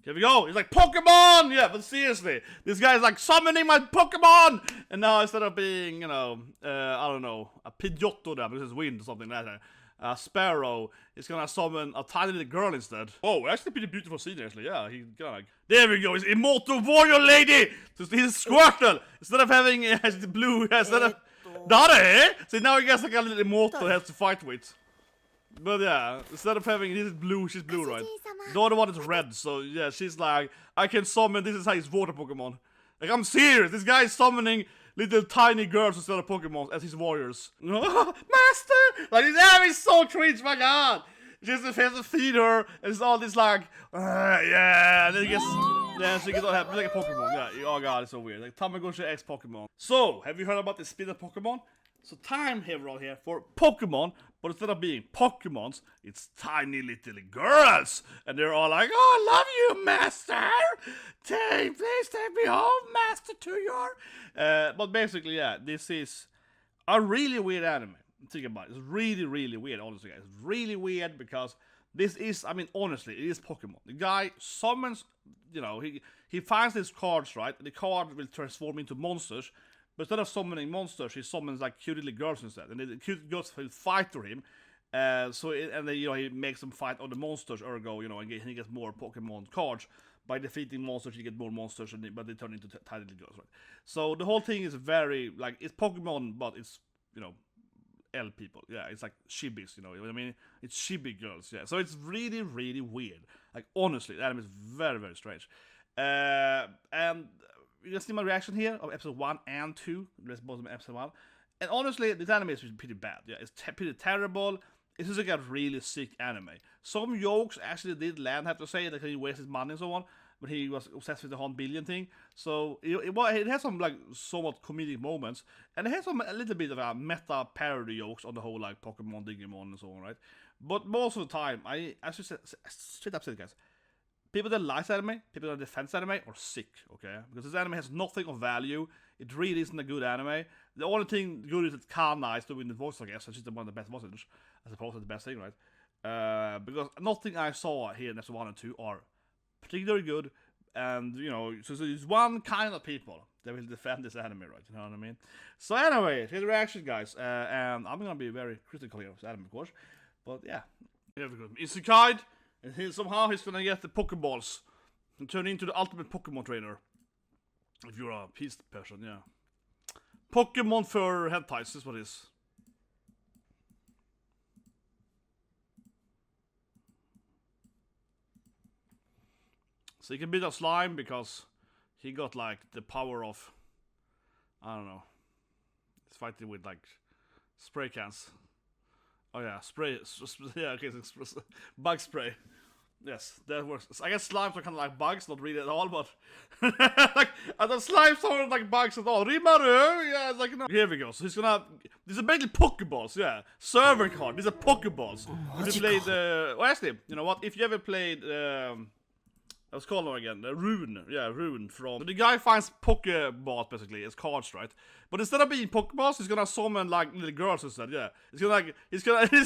Here we go. He's like, Pokemon! Yeah, but seriously. This guy's like, summoning my Pokemon! And now instead of being, you know, I don't know, a Pidgeotto there because it's wind or something like that. A Sparrow, he's gonna summon a tiny little girl instead. Oh, actually pretty beautiful scene actually, yeah. He's gonna like, there we go, he's Immortal Warrior Lady! So he's Squirtle! Instead of having the blue, instead of... So now he gets like a little Immortal he has to fight with. But yeah, instead of having, this is blue, she's blue, right? The other one is red, so yeah, she's like, I can summon, this is how his water Pokemon. Like, I'm serious, this guy is summoning little tiny girls instead of Pokemon as his warriors. Master! Like, he's so cringe, my god! Just has to feed her, and it's all this like, yeah, and then he gets, yeah, she gets all happy, like a Pokemon, yeah, oh god, it's so weird, like Tamagotchi X Pokemon. So, have you heard about the spin of Pokemon? So time here right here for Pokemon, but instead of being Pokemons, it's tiny little girls, and they're all like, "Oh, I love you, Master. Please take me home, Master, to your." But basically, yeah, this is a really weird anime. Think about it. It's really, really weird. Honestly, guys, it's really weird because this is, I mean, honestly, it is Pokemon. The guy summons, you know, he finds these cards, right? And the card will transform into monsters. But instead of summoning monsters, he summons like cute little girls instead, and the cute girls will fight for him. And then, you know, he makes them fight on the monsters. Ergo, you know, and he gets more Pokemon cards by defeating monsters. You get more monsters, but they turn into tiny little girls, right? So the whole thing is very like it's Pokemon, but it's, you know, L people. Yeah, it's like shibis, you know what I mean? It's chibi girls. Yeah, so it's really, really weird. Like honestly, the anime is very, very strange. And you can see my reaction here of episode 1 and 2. Let's bottom episode 1. And honestly, this anime is pretty bad. Yeah, it's pretty terrible. It's just like a really sick anime. Some jokes actually did land, I have to say, that he wasted money and so on. But he was obsessed with the 1 billion thing. So it has some like somewhat comedic moments. And it has a little bit of a meta parody jokes on the whole like Pokemon, Digimon and so on, right? But most of the time, I should say, straight up say, guys, people that like anime, people that defend anime are sick, okay? Because this anime has nothing of value. It really isn't a good anime. The only thing good is that Kana is doing the voice, I guess, and she's one of the best voices, as opposed to the best thing, right? Because nothing I saw here in episode 1 and 2 are particularly good, and, you know, so there's one kind of people that will defend this anime, right? You know what I mean? So anyway, here's the reaction, guys, and I'm gonna be very critical here of this anime, of course, but yeah. Isekai. And somehow he's gonna get the Pokeballs and turn into the ultimate Pokemon trainer. If you're a peace person, yeah. Pokemon for hentais is what it is. So he can beat a slime because he got like the power of, I don't know. He's fighting with like spray cans. Oh yeah, spray, yeah, okay, so bug spray. Yes, that works. I guess slimes are kind of like bugs, not really at all, but like, I thought slimes aren't like bugs at all. Rimaru, yeah, it's like, no. Here we go, so he's gonna, these are basically Pokeballs, yeah. Server card, these are Pokeballs. If you played, well actually, you know what, if you ever played, what's called now again? Rune. Yeah, Rune from... So the guy finds Pokeballs, basically, as cards, right? But instead of being Pokeballs, he's gonna summon, like, little girls instead, yeah. It's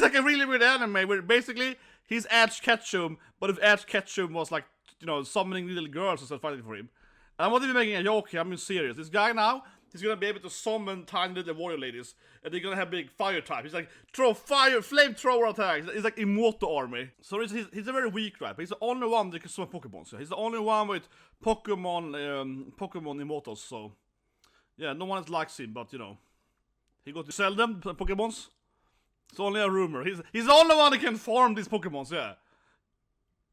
like a really weird anime where basically, he's Ash Ketchum, but if Ash Ketchum was, like, you know, summoning little girls instead of fighting for him. And I'm not even making a joke here, I'm being serious. This guy now, he's gonna be able to summon tiny little warrior ladies, and they're gonna have big fire type. He's like, throw fire, flamethrower attacks. It's like Immortal army. So he's a very weak guy, but he's the only one that can summon Pokemon. So he's the only one with Pokemon Immortals, so... Yeah, no one else likes him, but you know... He got to sell them, Pokemons. It's only a rumor. He's the only one that can farm these Pokemons, yeah.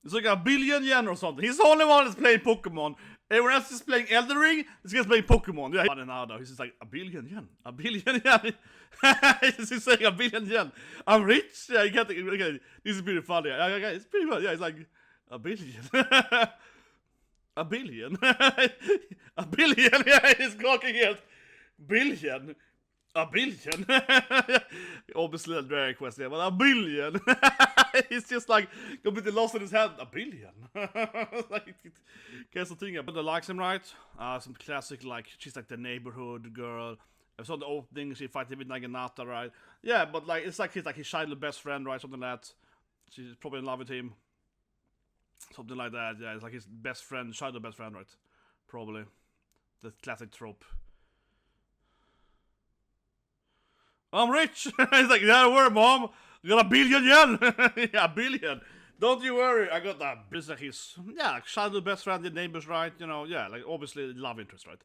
It's like 1 billion yen or something. He's the only one that's playing Pokemon. Everyone else is playing Elden Ring. This guy's playing Pokemon. Yeah, and now though, he's just like 1 billion yen. 1 billion yen. He's saying 1 billion yen. I'm rich. Yeah, you get it. Okay, this is pretty funny. Yeah, it's pretty funny. Yeah, it's like 1 billion. 1 billion. 1 billion. Yeah, he's talking here. Billion. 1 billion. Obviously a drag question, but 1 billion. He's just like completely lost in his head. 1 billion. Like, guess the thing about the likes him, right? Some classic, like, she's like the neighborhood girl. I saw the opening, she fighting with Naginata, right? Yeah, but like, it's like he's like his childhood best friend, right? Something like that. She's probably in love with him. Something like that, yeah. It's like his best friend, shadow best friend, right? Probably. The classic trope. I'm rich! He's like, yeah, don't worry, mom. You got $1 billion yen! Yeah, $1 billion. Don't you worry, I got that. It's like his, yeah, like shadow best friend, the neighbors, right? You know, yeah, like obviously love interest, right?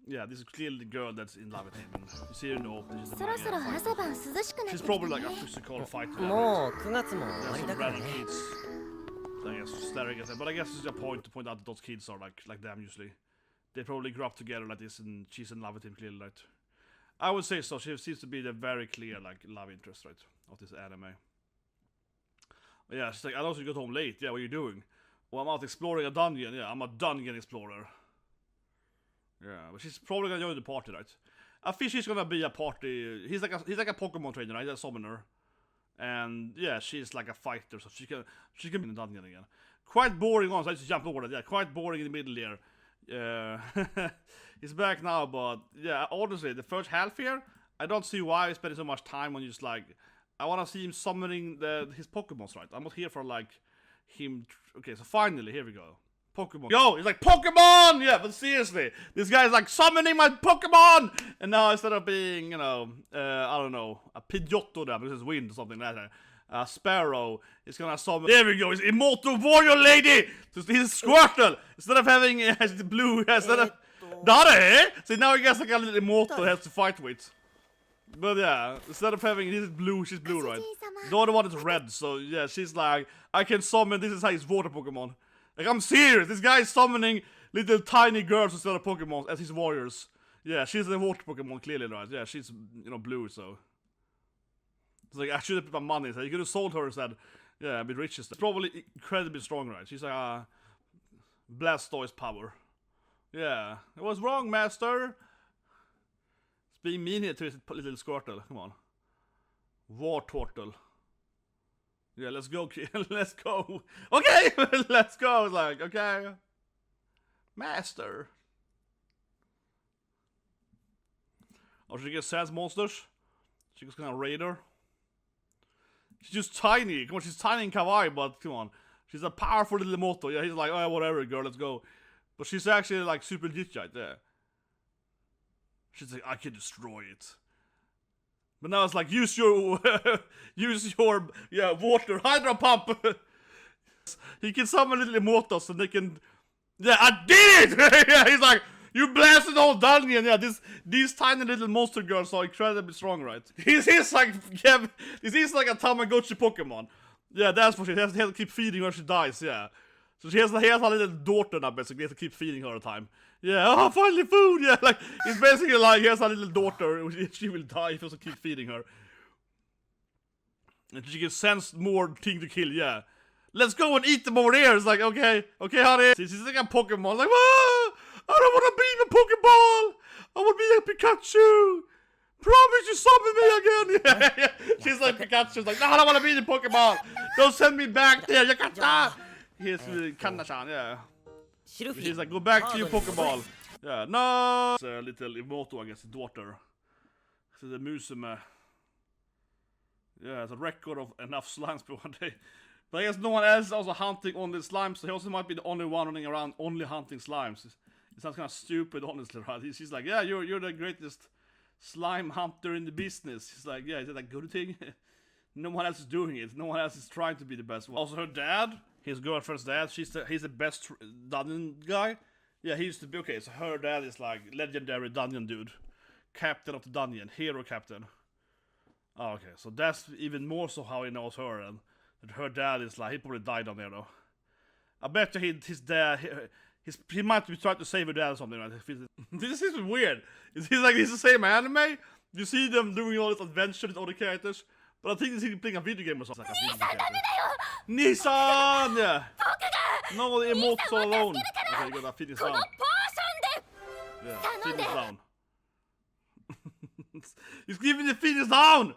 Yeah, this is clearly the girl that's in love with him. And you see her no, this is the man, yeah. She's probably like a physical fighter. Yeah, some random kids. I guess staring at them, but I guess it's a point to point out that those kids are like them usually. They probably grew up together like this, and she's in love with him clearly, right? I would say so. She seems to be the very clear like love interest, right, of this anime. But yeah, she's like, I noticed you got home late. Yeah, what are you doing? Well, I'm out exploring a dungeon. Yeah, I'm a dungeon explorer. Yeah, but she's probably gonna join the party, right? I think she's gonna be a party. He's like a Pokémon trainer, right? A summoner. And yeah, she's like a fighter, so she can be in the dungeon again. Quite boring on, so I just jumped over that. Yeah, quite boring in the middle here. He's back now, but yeah, honestly, the first half here, I don't see why he's spending so much time on just like, I want to see him summoning his Pokémons, right? I'm not here for like him. Okay, so finally, here we go. Pokemon. Yo, he's like, Pokemon! Yeah, but seriously, this guy's like summoning my Pokemon! And now instead of being, you know, I don't know, a Pidgeotto there because it's wind or something like that, a Sparrow is gonna summon. There we go, it's Immortal Warrior Lady! So he's Squirtle! Instead of having the blue, instead of. See, now he gets like a little Immortal he has to fight with. But yeah, instead of having this is blue, she's blue, right? The other one is red, so yeah, she's like, I can summon, this is how his water Pokemon. Like, I'm serious, this guy is summoning little tiny girls instead of Pokemon as his warriors. Yeah, she's the water Pokemon, clearly, right? Yeah, she's, you know, blue, so. It's like, I should have put my money, so you could have sold her instead. Yeah, a bit rich instead. Probably incredibly strong, right? She's like, Blastoise power. Yeah, it was wrong, master. It's being mean here to his little Squirtle, come on. War Turtle. Yeah, let's go, kid. Let's go. Okay, let's go. It's like, okay. Master. Oh, she gets sense monsters. She gets kind of raider. She's just tiny. Come on, she's tiny and kawaii, but come on. She's a powerful little moto. Yeah, he's like, oh, whatever, girl, let's go. But she's actually like super legit right there. She's like, I can destroy it. But now it's like, use your water hydro pump. He can summon little Immortals and they can. Yeah, I did it. Yeah, he's like, you blasted the whole dungeon. Yeah, these tiny little monster girls are incredibly strong, right? This is like a tamagochi Pokemon. Yeah, that's what she has to keep feeding her. She dies. Yeah, so he has a little daughter now. Basically, he has to keep feeding her all the time. Yeah, oh, finally food, yeah, like, it's basically like, he has a little daughter, she will die if he doesn't keep feeding her. And she can sense more thing to kill, yeah. Let's go and eat them over there, it's like, okay, honey. She's like a Pokemon, like, ah, I don't want to be a Pokeball, I want to be a Pikachu. Promise you summon me again, yeah. She's like Pikachu's like, no, I don't want to be the Pokeball. Don't send me back there, Yakata. Here's Kanna-chan, yeah. He's like, go back to your Pokeball. Yeah, no. It's a little Immortal, I guess, daughter. So the Musume. Yeah, it's a record of enough slimes per one day. But I guess no one else is also hunting only slimes, so he also might be the only one running around only hunting slimes. It sounds kind of stupid, honestly, right? He's like, yeah, you're the greatest slime hunter in the business. He's like, yeah, is that a good thing? No one else is doing it. No one else is trying to be the best one. Also, her dad. His girlfriend's dad, he's the best dungeon guy. Yeah, he used to be, okay, so her dad is like legendary dungeon dude. Captain of the dungeon, hero captain. Oh, okay, so that's even more so how he knows her, and that her dad is like, he probably died down there though. I bet you his dad, he might be trying to save her dad or something, right? This is weird. It's the same anime? You see them doing all this adventure with all the characters, but I think he's playing a video game or something. Like Nissan! Yeah! No, the emotes are alone. Okay, you got that fitness down. Yeah, fitness down. He's giving the fitness down!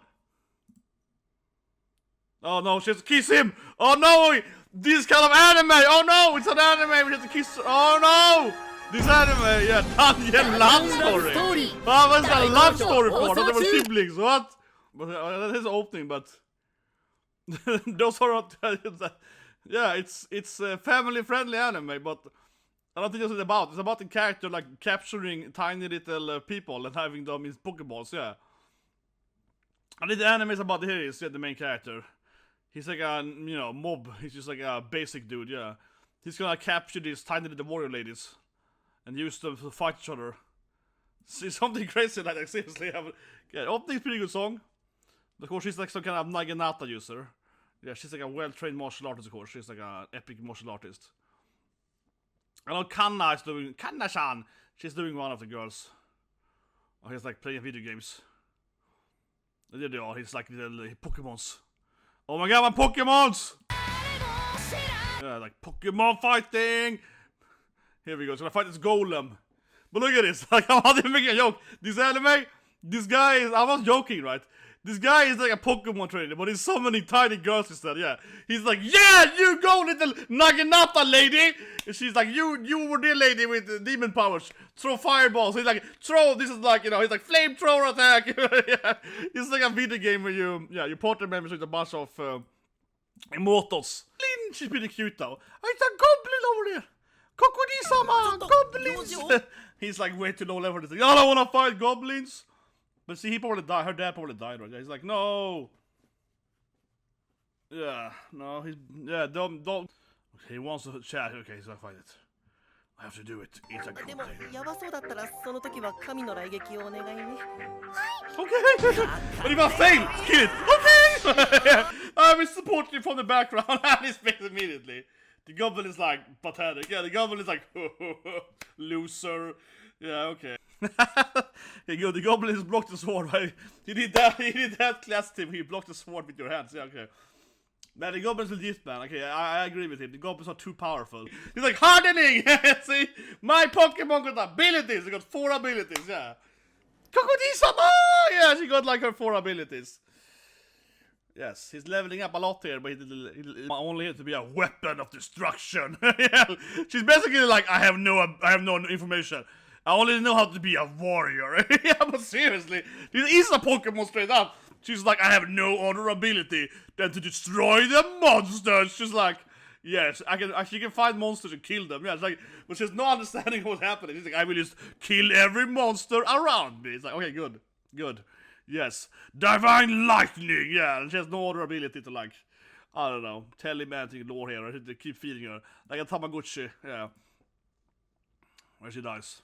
Oh no, she has to kiss him! Oh no! This kind of anime! Oh no! It's an anime! We have to kiss her! Oh no! This anime! Yeah, Dungeon love story! Oh, what's that love story for? They were siblings, what? But that is opening, but those are not. Yeah, it's a family-friendly anime, but I don't think that's what it's about. It's about the character like capturing tiny little people and having them in Pokeballs. Yeah. I think the anime is about here is the main character. He's like a mob. He's just like a basic dude. Yeah. He's gonna capture these tiny little warrior ladies and use them to fight each other. See something crazy like that. Seriously, yeah. Opening's pretty good song. Of course, she's like some kind of naginata user. Yeah, she's like a well-trained martial artist. Of course, she's like an epic martial artist. I know Kanna is doing Kanna-chan. She's doing one of the girls. Oh, he's like playing video games. There they are. He's like little Pokemons. Oh my god, my Pokemons! Yeah, like Pokemon fighting. Here we go. So I fight this golem. But look at this. Like I'm not even making a joke. This anime, this guy is. I'm not joking, right? This guy is like a Pokemon trainer, but he's summoning tiny girls instead, yeah. He's like, yeah, you go little Naginata lady! And she's like, you were the lady with demon powers. Throw fireballs. He's like, throw, this is like, he's like, flamethrower attack! Yeah. It's like a video game where you partner members with a bunch of immortals. She's pretty cute though. It's a goblin over there! Kokodi-sama! Goblins! He's like way too low level. He's like, I don't wanna fight goblins! But see, he probably died. Her dad probably died, right? He's like, no. Yeah, no, don't. Okay, he wants to chat. Okay, so I fight it. I have to do it. It's a good thing. Okay. But if I fail, kill it. Okay. I will support you from the background. And he speaks immediately. The goblin is like pathetic. Yeah, the goblin is like loser. Yeah, okay. Here you go, the goblin has blocked the sword, right? You did that class team, he blocked the sword with your hands, yeah, okay. Man, the goblin's legit, man, okay, I agree with him, the goblins are too powerful. He's like, hardening! See? My Pokemon got abilities, they got 4 abilities, yeah. Kokodi-sama! Yeah, she got like her 4 abilities. Yes, he's leveling up a lot here, but he's only here to be a weapon of destruction. Yeah. She's basically like, I have no information. I only know how to be a warrior. Yeah, but seriously, this is a Pokemon straight up. She's like, I have no other ability than to destroy the monsters. She's like, yes, she can find monsters and kill them. Yeah, it's like, but she has no understanding of what's happening. She's like, I will just kill every monster around me. It's like, okay, good. Yes, divine lightning. Yeah, and she has no other ability to like, I don't know, telemantic lore here. Or to keep feeding her like a tamagochi. Yeah, where she dies.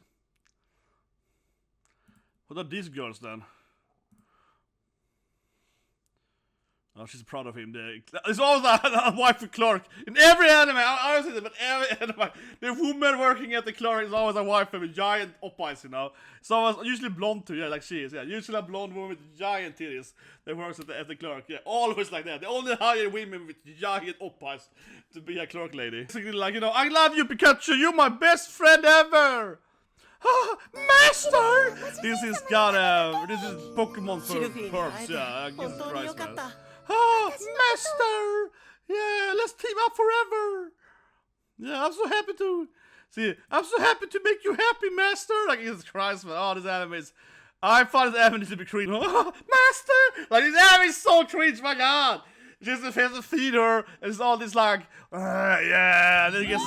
What are these girls then? Oh, she's proud of him. There's always a wife of Clark. In every anime, I don't say that, but every anime, the woman working at the Clark is always a wife with giant op-eyes, you know? It's always, usually blonde too, yeah, like she is, yeah. Usually a blonde woman with giant titties that works at the Clark, yeah. Always like that. They only hire women with giant op-eyes to be a Clark lady. Basically like, I love you, Pikachu, you're my best friend ever! Master! This is Pokemon for perps, yeah, Jesus Christ, man. Master! Yeah, let's team up forever! Yeah, I'm so happy to make you happy, Master! Like, Jesus Christ, man, oh, this anime is... I find this anime to be cringe. Master! Like, this anime is so cringe, my god! Just has to feed her, and it's all this like, yeah, and then it gets...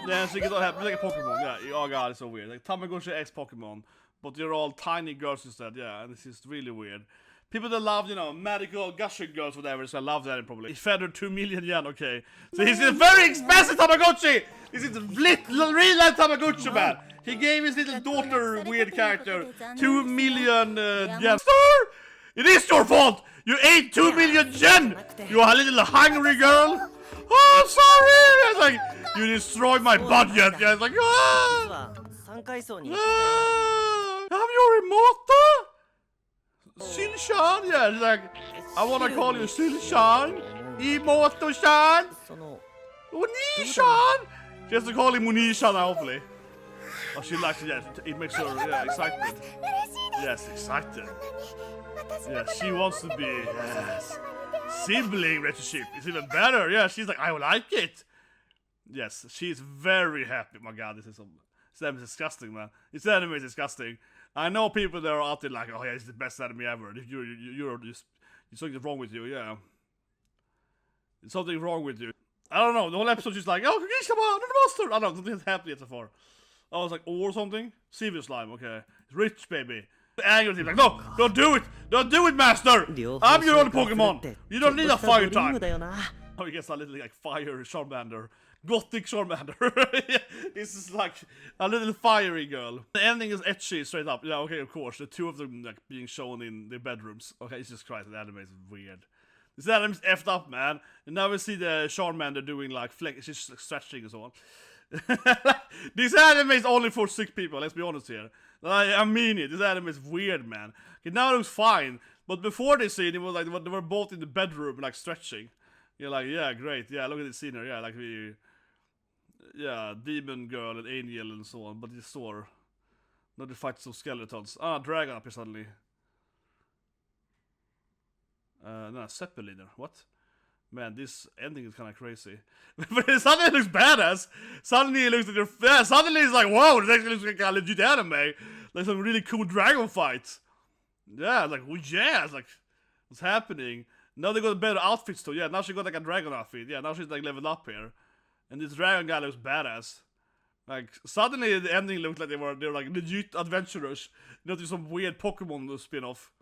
Yeah, so you get all happy. It's like a Pokemon, yeah. Oh god, it's so weird. Like Tamagotchi X Pokemon, but they're all tiny girls instead, yeah, and this is really weird. People that love, magical Gushing girls, whatever, so I love that probably. He fed her 2 million yen, okay. So he's a very expensive Tamagotchi! This is real life Tamagotchi, man! He gave his little daughter, weird character, 2 million yen. Sir! It is your fault! You ate 2 million yen! You are a little hungry girl! Oh, sorry! It's like, you destroyed my budget! Yeah, it's like, have your remote? Silshan? Yeah, it's like, I wanna call you Silshan, Imoto-shan, Unishan. She has to call him Unishan now, hopefully. Oh, she likes it, yeah, it makes her excited. Yes, excited. Yeah, she wants to be, yes. Sibling relationship is even better. Yeah, she's like, I like it. Yes, she's very happy. My god, this anime is disgusting, man. This anime is disgusting. I know people that are out there like, oh yeah, it's the best anime ever. You're something wrong with you, yeah. There's something wrong with you. I don't know. The whole episode she's like, oh, come on, the monster. I don't know, something's happened yet so far. I was like, or something? Severe slime, okay. It's rich, baby. The angry team like, no, don't do it! Don't do it, master! I'm your only Pokemon! You don't need a fire type! Oh, he gets a little like fire Charmander. Gothic Charmander. This is like a little fiery girl. The ending is ecchi straight up. Yeah, okay, of course. The two of them like being shown in their bedrooms. Okay, Jesus Christ, the anime is weird. This anime's effed up, man. And now we see the Charmander doing like she's like, stretching and so on. This anime is only for sick people, let's be honest here. I mean it, this anime is weird, man. Okay, now it looks fine, but before this scene, it was like they were both in the bedroom, like stretching. You're like, yeah, great, yeah, look at this scene here, yeah, like yeah, demon girl and angel and so on, but you saw now they fight some skeletons. Ah, dragon up here suddenly. No, Zeppeliner, what? Man, this ending is kind of crazy. But suddenly it looks badass. Suddenly it looks like suddenly it's like, wow, this actually looks like a legit anime. Like some really cool dragon fights. Yeah, like, well, yeah, it's like, what's happening? Now they got better outfits too. Yeah, now she got like a dragon outfit. Yeah, now she's like leveled up here. And this dragon guy looks badass. Like, suddenly the ending looked like they were like legit adventurers. Not just some weird Pokemon spin-off.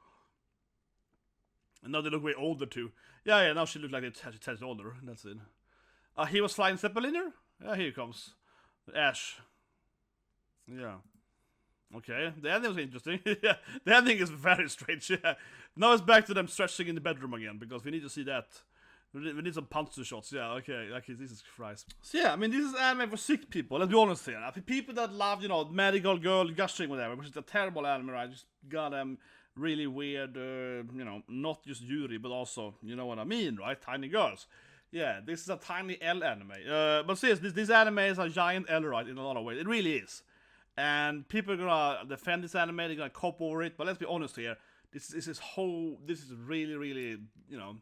And now they look way older too. Yeah, now she looked like they're 10 older. That's it. He was flying Zeppeliner? Yeah, here he comes. Ash. Yeah. Okay, the ending was interesting. Yeah, the ending is very strange. Yeah. Now it's back to them stretching in the bedroom again, because we need to see that. We need some puncher shots. Yeah, okay, Jesus Christ. So yeah, I mean, this is anime for sick people. Let's be honest here. I think people that love, you know, Medical Girl, Gushing, whatever, which is a terrible anime, right? Just got them really weird, you know, not just Yuri, but also, you know what I mean, right? Tiny girls. Yeah, this is a tiny L anime. But seriously, this anime is a giant L, right, in a lot of ways. It really is. And people are gonna defend this anime, they're gonna cop over it, but let's be honest here. This is really, really, you know,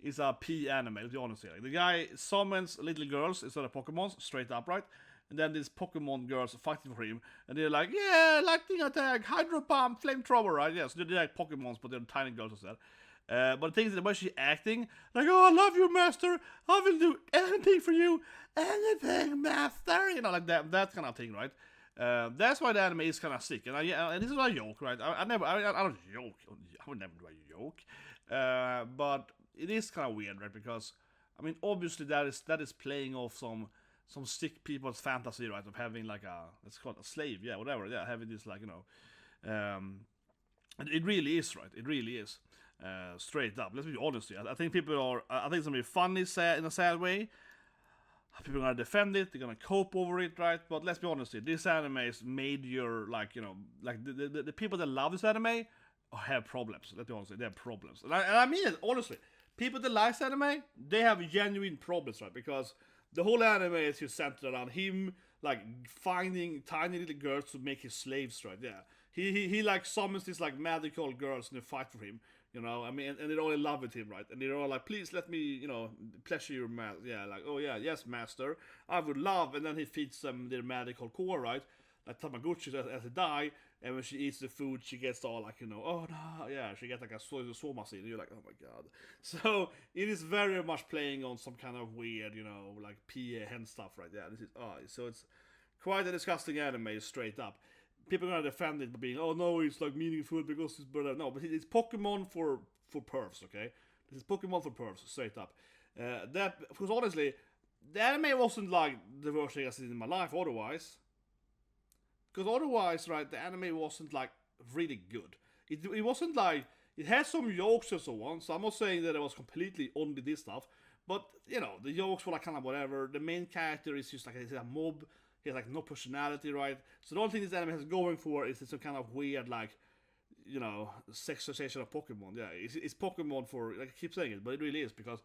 it's a P anime, let's be honest here. Like, the guy summons little girls instead of Pokemons, straight up, right? And then these Pokemon girls are fighting for him, and they're like, yeah, lightning attack, hydro pump, flamethrower, right? Yeah, so they're like Pokemons, but they're tiny girls instead. But the thing is, the way she's acting, like, oh, I love you, master, I will do anything for you, anything, master, you know, like that kind of thing, right? That's why the anime is kind of sick, and this is not a joke, right? I don't joke, I would never do a joke, but it is kind of weird, right? Because, I mean, obviously that is playing off some sick people's fantasy, right, of having like let's call it a slave, yeah, whatever, yeah, having this, like, you know, and it really is, right, it really is, straight up, let's be honest here. I think people are, I think it's gonna be funny, sad, in a sad way. People are gonna defend it, they're gonna cope over it, right, but let's be honest here, this anime is major, like, you know, like, the people that love this anime have problems, let's be honest here, they have problems, and I mean it, honestly, people that like this anime, they have genuine problems, right, because the whole anime is just centered around him, like, finding tiny little girls to make his slaves, right? Yeah. He like, summons these, like, magical girls and they fight for him, you know? I mean, and they're all in love with him, right? And they're all like, please let me, you know, pleasure your yeah, like, oh yeah, yes, master, I would love, and then he feeds them their magical core, right? Like Tamagochi as they die, and when she eats the food, she gets all like, you know, oh no, yeah, she gets like a soma scene, and you're like, oh my god. So it is very much playing on some kind of weird, you know, like PA hen stuff, right? Yeah, this is, so it's quite a disgusting anime, straight up. People are gonna defend it by being, oh no, it's like meaningful because it's better. No, but it's Pokemon for pervs, okay? This is Pokemon for pervs, straight up. That, because honestly, the anime wasn't like the worst thing I've seen in my life otherwise. Because otherwise, right, the anime wasn't, like, really good. It wasn't, like, it had some jokes and so on, so I'm not saying that it was completely only this stuff, but, you know, the jokes were, like, kind of whatever. The main character is just, like, he's a mob, he has, like, no personality, right? So the only thing this anime has going for is some kind of weird, like, you know, sexualization of Pokemon. Yeah, it's Pokemon for, like, I keep saying it, but it really is, because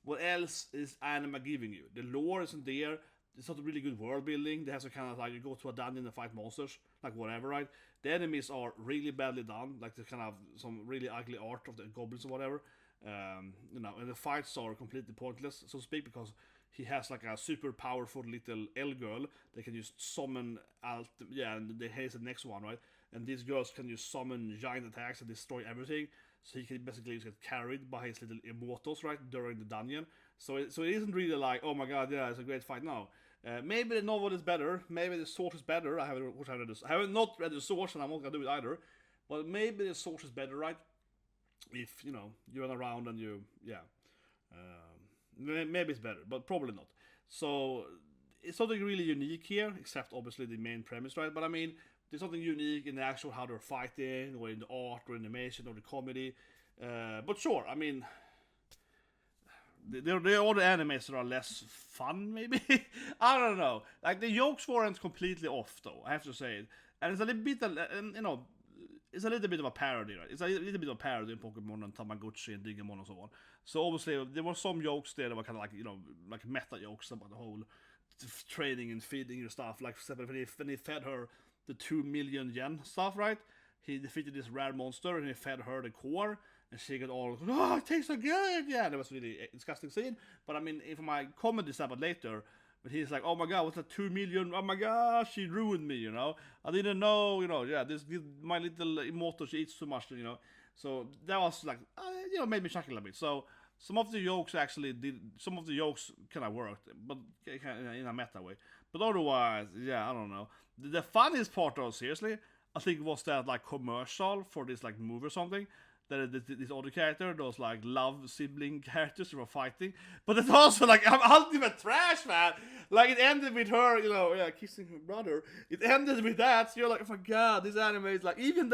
what else is anime giving you? The lore isn't there. It's not a really good world building. They have some kind of, like, you go to a dungeon and fight monsters, like whatever, right? The enemies are really badly done, like there's kind of some really ugly art of the goblins or whatever. You know, and the fights are completely pointless, so to speak, because he has like a super powerful little L girl that can just summon out, yeah, and here's the next one, right? And these girls can just summon giant attacks and destroy everything. So he can basically just get carried by his little immortals, right, during the dungeon. So it isn't really like, oh my god, yeah, it's a great fight. No, maybe the novel is better. Maybe the source is better. I haven't not read the source, and I'm not gonna do it either. But maybe the source is better, right? If you run around and maybe it's better, but probably not. So it's something really unique here, except obviously the main premise, right? But I mean, there's something unique in the actual how they're fighting, or in the art, or animation, or the comedy. But sure, I mean, there are other animes that are less fun, maybe. I don't know. Like the jokes weren't completely off, though. I have to say it, and it's a little bit, it's a little bit of a parody, right? It's a little bit of a parody in Pokemon and Tamagotchi and Digimon and so on. So obviously there were some jokes there that were kind of like like meta jokes about the whole training and feeding your stuff. Like when he fed her the 2 million yen stuff, right? He defeated this rare monster and he fed her the core. And she got all, oh, it tastes so good. Yeah, that was really a disgusting scene. But I mean, if my comedy about later, but he's like, oh my god, what's that 2 million? Oh my gosh, she ruined me, I didn't know, yeah, this my little immortal, she eats too much, So that was like, made me chuckle a bit. So some of the jokes kind of worked, but in a meta way. But otherwise, yeah, I don't know. The funniest part, though, seriously, I think was that like commercial for this like movie or something. That this other character, those like love sibling characters who were fighting, but it's also like I'm ultimate trash, man. Like it ended with her, kissing her brother. It ended with that. So you're like, oh my god, this anime is like even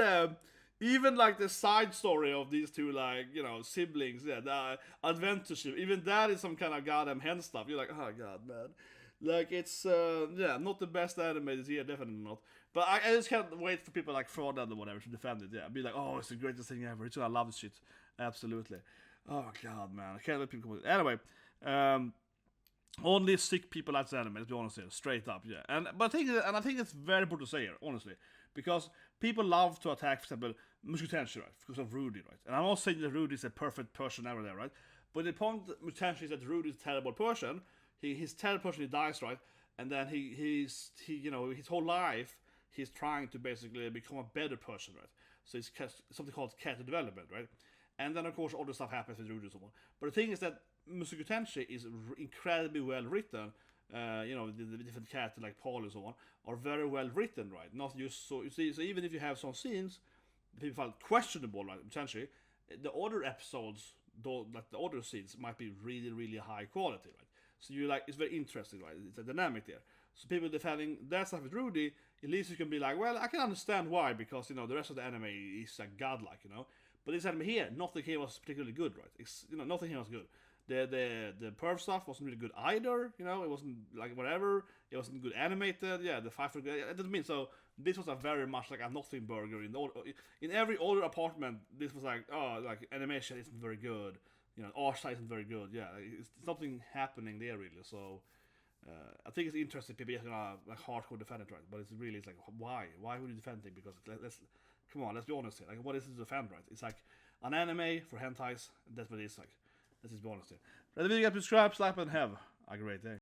like the side story of these two like siblings, the adventureship. Even that is some kind of goddamn hen stuff. You're like, oh god, man. Like it's not the best anime this year, definitely not. But I just can't wait for people like Fraud or whatever to defend it. Yeah, be like, oh, it's the greatest thing ever. It's gonna love this shit. Absolutely. Oh god, man, I can't let people. Anyway, only sick people like anime. Let's be honest here, straight up. Yeah, but I think it's very important to say here, honestly, because people love to attack, for example, Mushoku right, because of Rudy, right. And I'm not saying that Rudy is a perfect person ever there, right. But the point Mushoku is that Rudy is a terrible person. He's terrible person. He dies, right, and then his whole life. He's trying to basically become a better person, right? So it's something called character development, right? And then, of course, all the stuff happens with Rudy and so on. But the thing is that Mushoku Tensei is incredibly well written. The different characters like Paul and so on are very well written, right? Not just so you see. So even if you have some scenes people find questionable, right? Essentially, the other episodes, though, like the other scenes, might be really, really high quality, right? So you like it's very interesting, right? It's a dynamic there. So people defending that stuff with Rudy, at least you can be like, well, I can understand why, because the rest of the anime is like godlike, But this anime here, nothing here was particularly good, right? It's nothing here was good. The perv stuff wasn't really good either, It wasn't like whatever. It wasn't good animated. Yeah, the fight for it doesn't mean so. This was a very much like a nothing burger. In every other apartment, this was like like animation isn't very good. Art style isn't very good. Yeah, it's something happening there really. So. I think it's interesting people are gonna like hardcore defend it, right? But it's like why would you defend it? Because let's be honest here. Like what is it to defend, right? It's like an anime for hentais. That's what it is like. Let's just be honest here. Let the video get subscribe, slap, and have a great day.